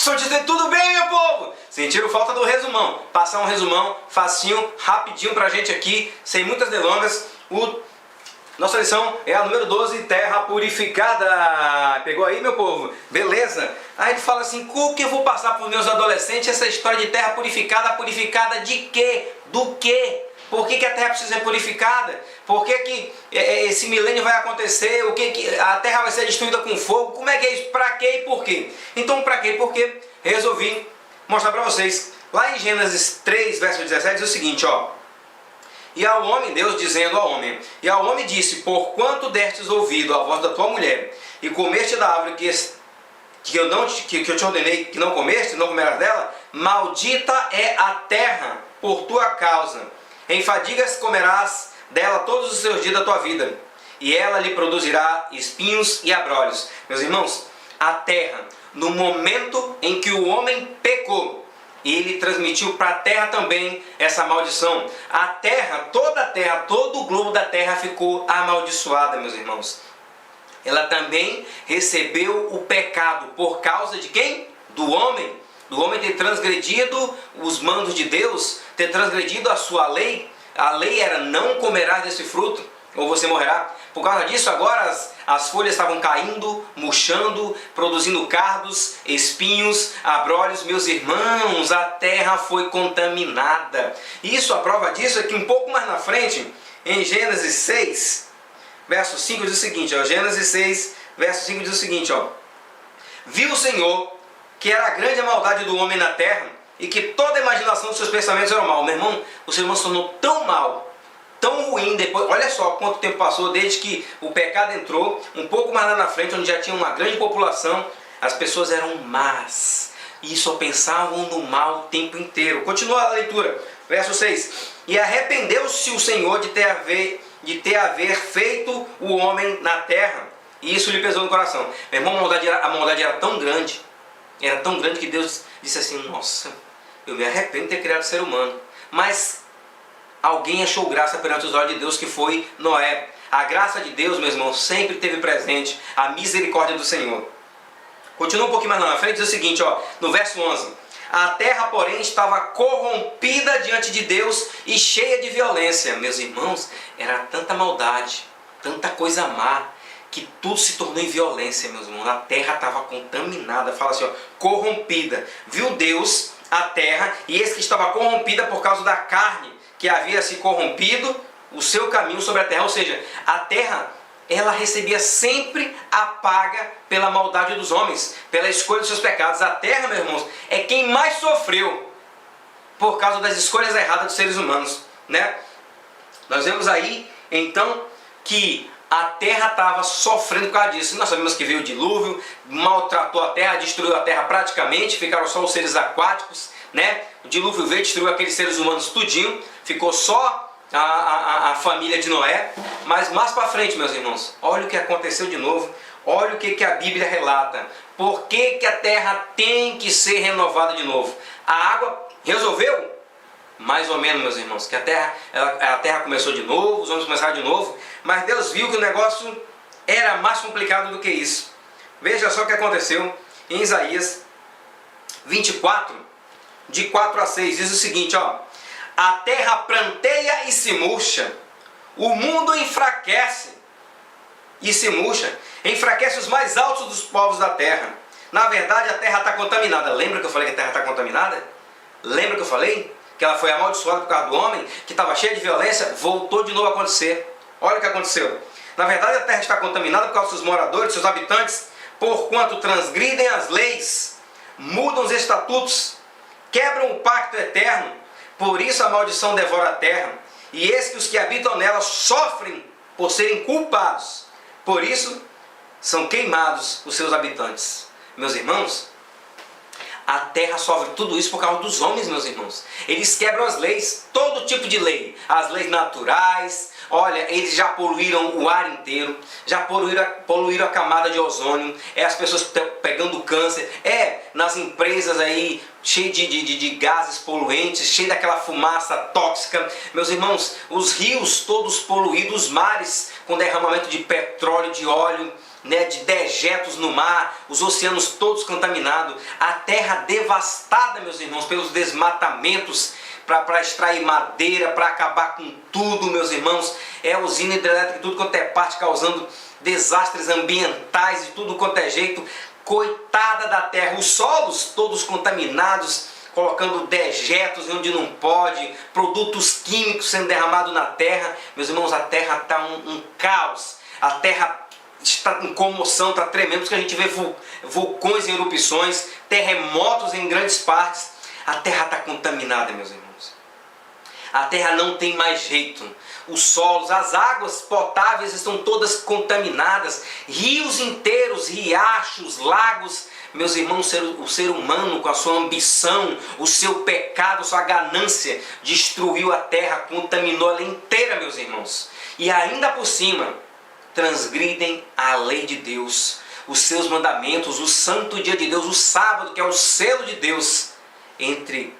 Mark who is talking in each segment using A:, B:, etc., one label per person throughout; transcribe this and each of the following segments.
A: Jefferson dizendo tudo bem, meu povo? Sentiram falta do resumão? Passar um resumão facinho, rapidinho pra gente aqui, sem muitas delongas. Nossa lição é a número 12, terra purificada. Pegou aí, meu povo? Beleza? Aí ele fala assim, como que eu vou passar para os meus adolescentes essa história de terra purificada? Purificada de quê? Do quê? Por que a terra precisa ser purificada? Por que esse milênio vai acontecer? O que a terra vai ser destruída com fogo? Como é que é isso? Para quê e por quê? Então, para quê e por quê? Resolvi mostrar para vocês. Lá em Gênesis 3, verso 17, diz o seguinte, ó. E ao homem, Deus dizendo ao homem, e ao homem disse, porquanto destes ouvido a voz da tua mulher, e comeste da árvore que eu te ordenei que não comeste, não comerás dela, maldita é a terra por tua causa. Em fadigas comerás dela todos os seus dias da tua vida, e ela lhe produzirá espinhos e abrolhos. Meus irmãos, a terra, no momento em que o homem pecou, ele transmitiu para a terra também essa maldição. A terra, todo o globo da terra ficou amaldiçoada, meus irmãos. Ela também recebeu o pecado por causa de quem? Do homem. Do homem ter transgredido os mandos de Deus, ter transgredido a sua lei. A lei era não comerás desse fruto, ou você morrerá. Por causa disso, agora as folhas estavam caindo, murchando, produzindo cardos, espinhos, abrolhos. Meus irmãos, a terra foi contaminada. Isso, a prova disso é que um pouco mais na frente, em Gênesis 6, verso 5 diz o seguinte, ó, Gênesis 6, verso 5 diz o seguinte, ó. Viu o Senhor que era grande a maldade do homem na terra, e que toda a imaginação dos seus pensamentos era mal. Meu irmão, o ser humano se tornou tão mal, tão ruim depois. Olha só quanto tempo passou desde que o pecado entrou. Um pouco mais lá na frente, onde já tinha uma grande população, as pessoas eram más e só pensavam no mal o tempo inteiro. Continua a leitura, verso 6. E arrependeu-se o Senhor de ter haver feito o homem na terra, e isso lhe pesou no coração. Meu irmão, a maldade era tão grande que Deus disse assim, nossa, eu me arrependo de ter criado o ser humano. Mas alguém achou graça perante os olhos de Deus, que foi Noé. A graça de Deus, meu irmão, sempre esteve presente, a misericórdia do Senhor. Continua um pouquinho mais lá na frente, diz o seguinte, ó, no verso 11. A terra, porém, estava corrompida diante de Deus e cheia de violência. Meus irmãos, era tanta maldade, tanta coisa má, que tudo se tornou em violência, meus irmãos. A terra estava contaminada, fala assim, ó, corrompida. Viu Deus a terra, e eis que estava corrompida por causa da carne, que havia se corrompido o seu caminho sobre a terra. Ou seja, a terra, ela recebia sempre a paga pela maldade dos homens, pela escolha dos seus pecados. A terra, meus irmãos, é quem mais sofreu por causa das escolhas erradas dos seres humanos, né? Nós vemos aí, então, que a terra estava sofrendo por causa disso. Nós sabemos que veio o dilúvio, maltratou a terra, destruiu a terra praticamente, ficaram só os seres aquáticos, né? O dilúvio veio, destruiu aqueles seres humanos tudinho, ficou só a família de Noé. Mas mais para frente, meus irmãos, olha o que aconteceu de novo, olha o que a Bíblia relata. Por que a terra tem que ser renovada de novo? A água resolveu? Mais ou menos, meus irmãos, que a terra começou de novo, os homens começaram de novo, mas Deus viu que o negócio era mais complicado do que isso. Veja só o que aconteceu em Isaías 24, de 4 a 6, diz o seguinte, ó. A terra pranteia e se murcha, o mundo enfraquece e se murcha, enfraquece os mais altos dos povos da terra. Na verdade, a terra está contaminada. Lembra que eu falei que a terra está contaminada? Lembra que eu falei que ela foi amaldiçoada por causa do homem, que estava cheia de violência? Voltou de novo a acontecer. Olha o que aconteceu. Na verdade, a terra está contaminada por causa dos seus moradores, seus habitantes, porquanto transgridem as leis, mudam os estatutos, quebram o pacto eterno. Por isso a maldição devora a terra, e eis que os que habitam nela sofrem por serem culpados. Por isso são queimados os seus habitantes. Meus irmãos, a terra sofre tudo isso por causa dos homens, meus irmãos. Eles quebram as leis, todo tipo de lei, as leis naturais. Olha, eles já poluíram o ar inteiro, já poluíram a camada de ozônio, as pessoas pegando câncer, nas empresas aí, cheio de gases poluentes, cheio daquela fumaça tóxica. Meus irmãos, os rios todos poluídos, os mares com derramamento de petróleo, de óleo, né, de dejetos no mar, os oceanos todos contaminados, a terra devastada, meus irmãos, pelos desmatamentos, para extrair madeira, para acabar com tudo, meus irmãos, usina hidrelétrica, tudo quanto é parte, causando desastres ambientais de tudo quanto é jeito. Coitada da terra, os solos todos contaminados, colocando dejetos onde não pode, produtos químicos sendo derramados na terra. Meus irmãos, a terra está um caos, a terra está em comoção, está tremendo, porque a gente vê vulcões em erupções, terremotos em grandes partes. A terra está contaminada, meus irmãos. A terra não tem mais jeito. Os solos, as águas potáveis estão todas contaminadas. Rios inteiros, riachos, lagos. Meus irmãos, o ser humano, com a sua ambição, o seu pecado, sua ganância, destruiu a terra, contaminou ela inteira, meus irmãos. E ainda por cima, transgridem a lei de Deus, os seus mandamentos, o santo dia de Deus, o sábado, que é o selo de Deus entre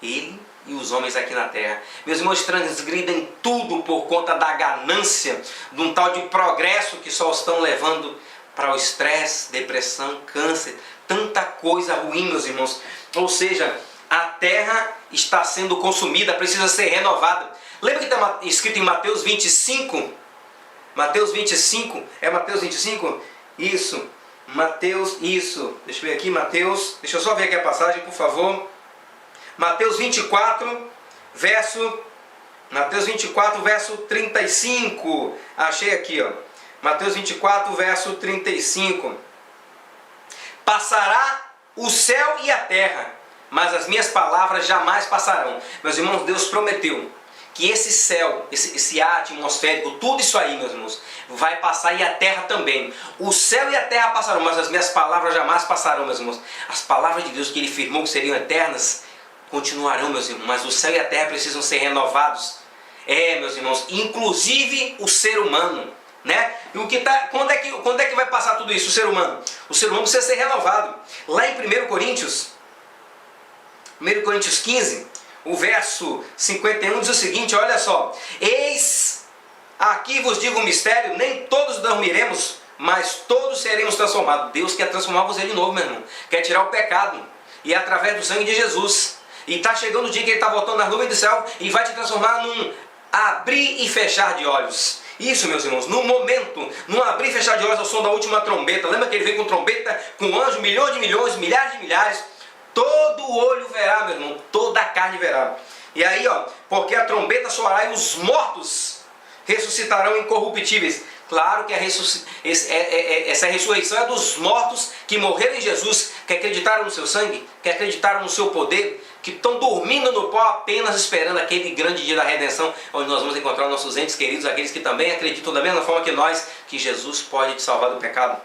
A: ele e os homens aqui na terra. Meus irmãos, transgridem tudo por conta da ganância, de um tal de progresso que só estão levando para o estresse, depressão, câncer, tanta coisa ruim, meus irmãos. Ou seja, a terra está sendo consumida, precisa ser renovada. Lembra que está escrito em Mateus 25? Mateus 25, é Mateus 25? Isso, Mateus, isso. Deixa eu ver aqui, Mateus, deixa eu só ver aqui a passagem, por favor. Mateus 24, verso 35. Achei aqui, ó. Mateus 24, verso 35. Passará o céu e a terra, mas as minhas palavras jamais passarão. Meus irmãos, Deus prometeu que esse céu, esse ar atmosférico, tudo isso aí, meus irmãos, vai passar, e a terra também. O céu e a terra passarão, mas as minhas palavras jamais passarão, meus irmãos. As palavras de Deus que Ele firmou que seriam eternas, continuarão, meus irmãos, mas o céu e a terra precisam ser renovados. Meus irmãos, inclusive o ser humano, né? E quando é que vai passar tudo isso, o ser humano? O ser humano precisa ser renovado. Lá em 1 Coríntios 15, o verso 51 diz o seguinte, olha só: eis, aqui vos digo um mistério, nem todos dormiremos, mas todos seremos transformados. Deus quer transformar você de novo, meu irmão. Quer tirar o pecado, e é através do sangue de Jesus. E está chegando o dia que Ele está voltando nas nuvens do céu e vai te transformar num abrir e fechar de olhos. Isso, meus irmãos, no momento, num abrir e fechar de olhos ao som da última trombeta. Lembra que Ele veio com trombeta, com anjo, milhões de milhões, milhares de milhares. Todo olho verá, meu irmão, toda a carne verá. E aí, ó, porque a trombeta soará e os mortos ressuscitarão incorruptíveis. Claro que essa ressurreição é dos mortos que morreram em Jesus, que acreditaram no seu sangue, que acreditaram no seu poder, que estão dormindo no pó apenas esperando aquele grande dia da redenção, onde nós vamos encontrar nossos entes queridos, aqueles que também acreditam da mesma forma que nós, que Jesus pode te salvar do pecado.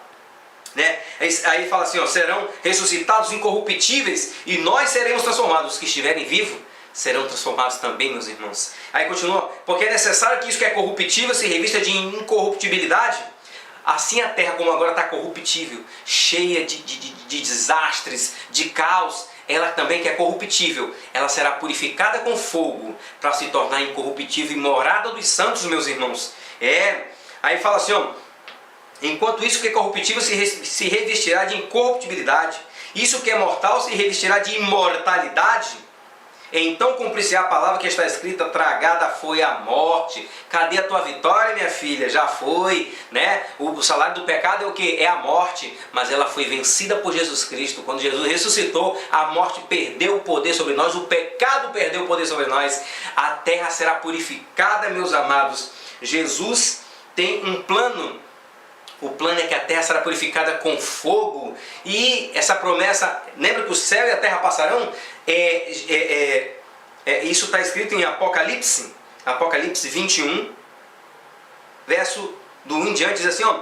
A: Né? Aí fala assim, ó, serão ressuscitados incorruptíveis e nós seremos transformados. Os que estiverem vivos serão transformados também, meus irmãos. Aí continua, porque é necessário que isso que é corruptível se revista de incorruptibilidade. Assim a terra, como agora está corruptível, cheia de desastres, de caos, ela também que é corruptível, ela será purificada com fogo para se tornar incorruptível e morada dos santos, meus irmãos. Aí fala assim, ó, enquanto isso que é corruptível se revestirá de incorruptibilidade, isso que é mortal se revestirá de imortalidade. Então cumprir-se a palavra que está escrita, tragada foi a morte. Cadê a tua vitória, minha filha? Já foi, né? O salário do pecado é o que? É a morte, mas ela foi vencida por Jesus Cristo. Quando Jesus ressuscitou, a morte perdeu o poder sobre nós, o pecado perdeu o poder sobre nós. A terra será purificada, meus amados. Jesus tem um plano. O plano é que a terra será purificada com fogo. E essa promessa, lembra que o céu e a terra passarão? Isso está escrito em Apocalipse 21, verso do 1 em diante, diz assim, ó,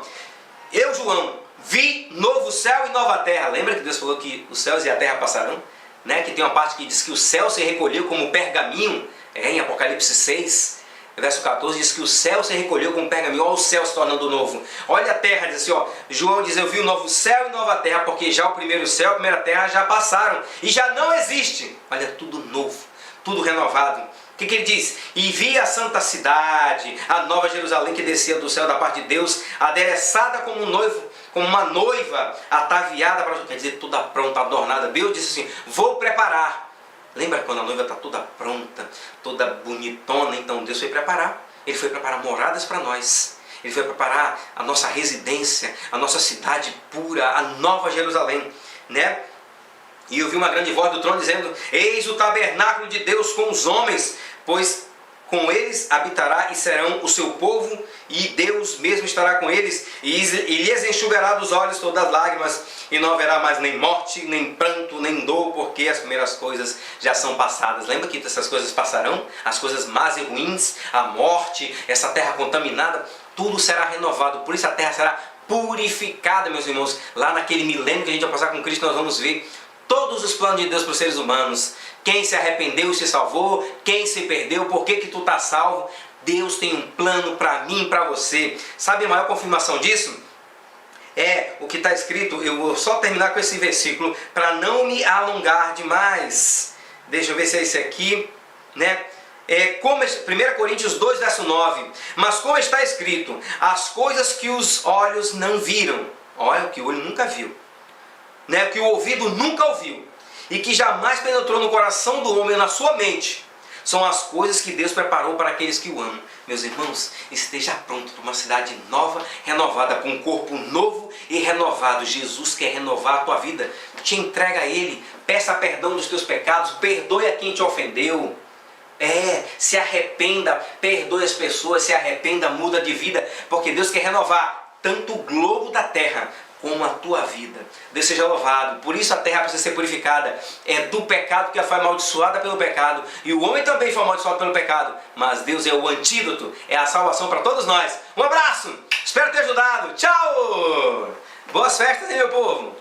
A: eu, João, vi novo céu e nova terra. Lembra que Deus falou que os céus e a terra passarão? Né? Que tem uma parte que diz que o céu se recolheu como pergaminho, em Apocalipse 6, verso 14, diz que o céu se recolheu como pergaminho. Olha o céu se tornando novo. Olha a terra, diz assim, ó, João diz, eu vi um novo céu e nova terra, porque já o primeiro céu e a primeira terra já passaram, e já não existe. Olha, tudo novo, tudo renovado. O que ele diz? E vi a santa cidade, a nova Jerusalém que descia do céu da parte de Deus, adereçada como um noivo, como uma noiva ataviada para, quer dizer, toda pronta, adornada. Deus disse assim: vou preparar. Lembra quando a noiva está toda pronta, toda bonitona? Então Deus foi preparar. Ele foi preparar moradas para nós. Ele foi preparar a nossa residência, a nossa cidade pura, a nova Jerusalém, né? E eu vi uma grande voz do trono dizendo: eis o tabernáculo de Deus com os homens, pois com eles habitará e serão o seu povo, e Deus mesmo estará com eles, e lhes enxugará dos olhos todas as lágrimas, e não haverá mais nem morte, nem pranto, nem dor, porque as primeiras coisas já são passadas. Lembra que essas coisas passarão? As coisas más e ruins, a morte, essa terra contaminada, tudo será renovado. Por isso a terra será purificada, meus irmãos. Lá naquele milênio que a gente vai passar com Cristo, nós vamos ver todos os planos de Deus para os seres humanos. Quem se arrependeu e se salvou, quem se perdeu, por que tu está salvo. Deus tem um plano para mim e para você. Sabe a maior confirmação disso? É o que está escrito. Eu vou só terminar com esse versículo para não me alongar demais. Deixa eu ver se é esse aqui, né? 1 Coríntios 2, verso 9. Mas como está escrito: as coisas que os olhos não viram, olha, o que o olho nunca viu, né? Que o ouvido nunca ouviu, e que jamais penetrou no coração do homem, na sua mente, são as coisas que Deus preparou para aqueles que o amam. Meus irmãos, esteja pronto para uma cidade nova, renovada, com um corpo novo e renovado. Jesus quer renovar a tua vida. Te entrega a Ele, peça perdão dos teus pecados, perdoe a quem te ofendeu. Se arrependa, perdoe as pessoas, se arrependa, muda de vida, porque Deus quer renovar tanto o globo da terra como a tua vida. Deus seja louvado. Por isso a terra precisa ser purificada. É do pecado que ela foi amaldiçoada pelo pecado, e o homem também foi amaldiçoado pelo pecado, mas Deus é o antídoto, é a salvação para todos nós. Um abraço, espero ter ajudado. Tchau! Boas festas, hein, meu povo?